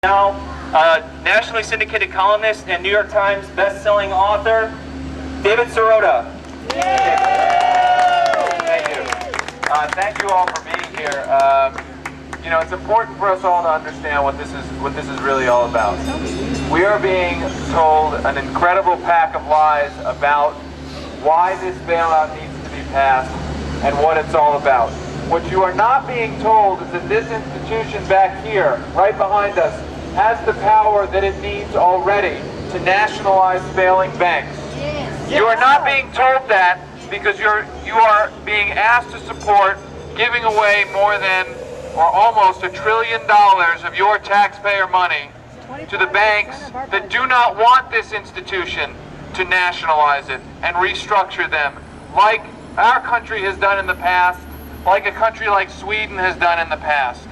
Now, nationally syndicated columnist and New York Times best-selling author, David Sirota. Thank you. Thank you all for being here. You know, it's important for us all to understand what this is really all about. We are being told an incredible pack of lies about why this bailout needs to be passed and what it's all about. What you are not being told is that this institution back here, right behind us, has the power that it needs already to nationalize failing banks. Yes. You are not being told that because you are being asked to support giving away more than or almost $1 trillion of your taxpayer money to the banks that do not want this institution to nationalize it and restructure them like our country has done in the past, like a country like Sweden has done in the past.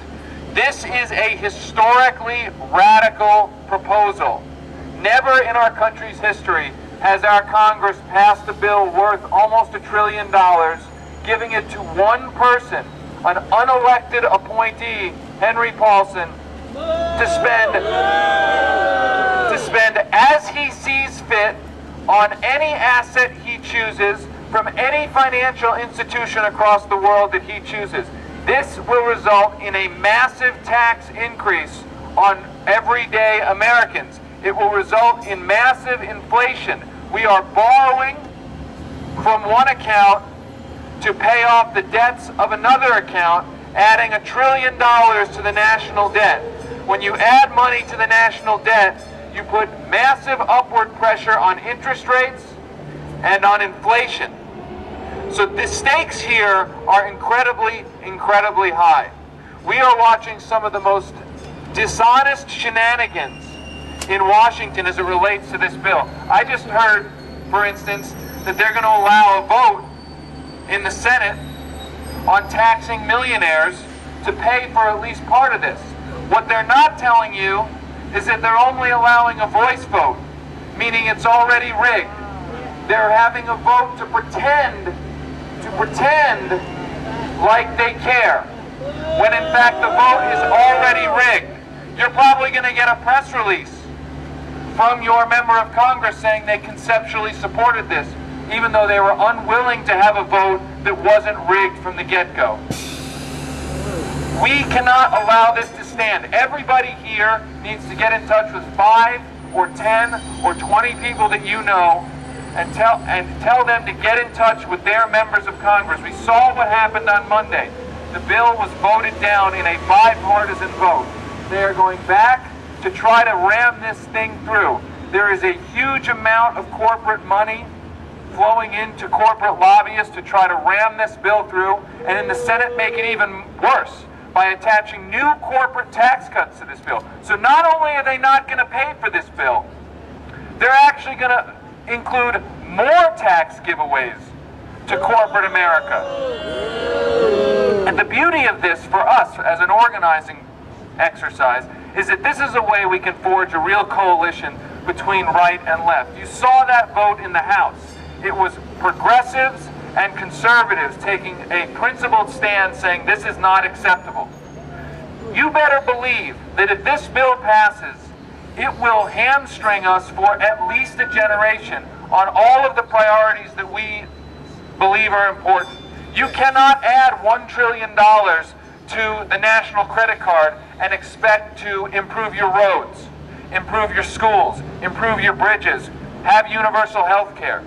This is a historically radical proposal. Never in our country's history has our Congress passed a bill worth almost $1 trillion, giving it to one person, an unelected appointee, Henry Paulson, to spend as he sees fit on any asset he chooses from any financial institution across the world that he chooses. This will result in a massive tax increase on everyday Americans. It will result in massive inflation. We are borrowing from one account to pay off the debts of another account, adding $1 trillion to the national debt. When you add money to the national debt, you put massive upward pressure on interest rates and on inflation. So the stakes here are incredibly, incredibly high. We are watching some of the most dishonest shenanigans in Washington as it relates to this bill. I just heard, for instance, that they're going to allow a vote in the Senate on taxing millionaires to pay for at least part of this. What they're not telling you is that they're only allowing a voice vote, meaning it's already rigged. They're having a vote to pretend like they care, when in fact the vote is already rigged. You're probably going to get a press release from your member of Congress saying they conceptually supported this, even though they were unwilling to have a vote that wasn't rigged from the get-go. We cannot allow this to stand. Everybody here needs to get in touch with 5 or 10 or 20 people that you know and tell them to get in touch with their members of Congress. We saw what happened on Monday. The bill was voted down in a bipartisan vote. They are going back to try to ram this thing through. There is a huge amount of corporate money flowing into corporate lobbyists to try to ram this bill through, and in the Senate make it even worse by attaching new corporate tax cuts to this bill. So not only are they not going to pay for this bill, they're actually going to include more tax giveaways to corporate America. And the beauty of this for us as an organizing exercise is that this is a way we can forge a real coalition between right and left. You saw that vote in the House. It was progressives and conservatives taking a principled stand saying this is not acceptable. You better believe that if this bill passes, it will hamstring us for at least a generation on all of the priorities that we believe are important. You cannot add $1 trillion to the national credit card and expect to improve your roads, improve your schools, improve your bridges, have universal health care.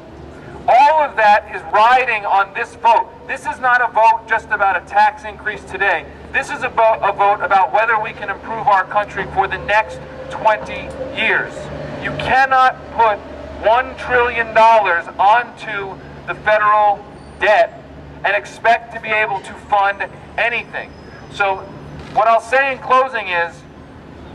All of that is riding on this vote. This is not a vote just about a tax increase today. This is a vote about whether we can improve our country for the next 20 years. You cannot put $1 trillion onto the federal debt and expect to be able to fund anything. So what I'll say in closing is,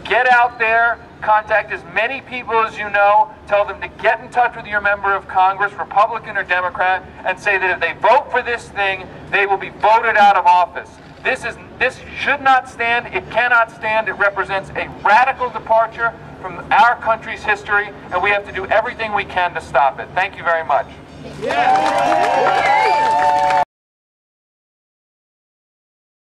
get out there, contact as many people as you know, tell them to get in touch with your member of Congress, Republican or Democrat, and say that if they vote for this thing, they will be voted out of office. This should not stand, it cannot stand, it represents a radical departure from our country's history, and we have to do everything we can to stop it. Thank you very much. Yeah.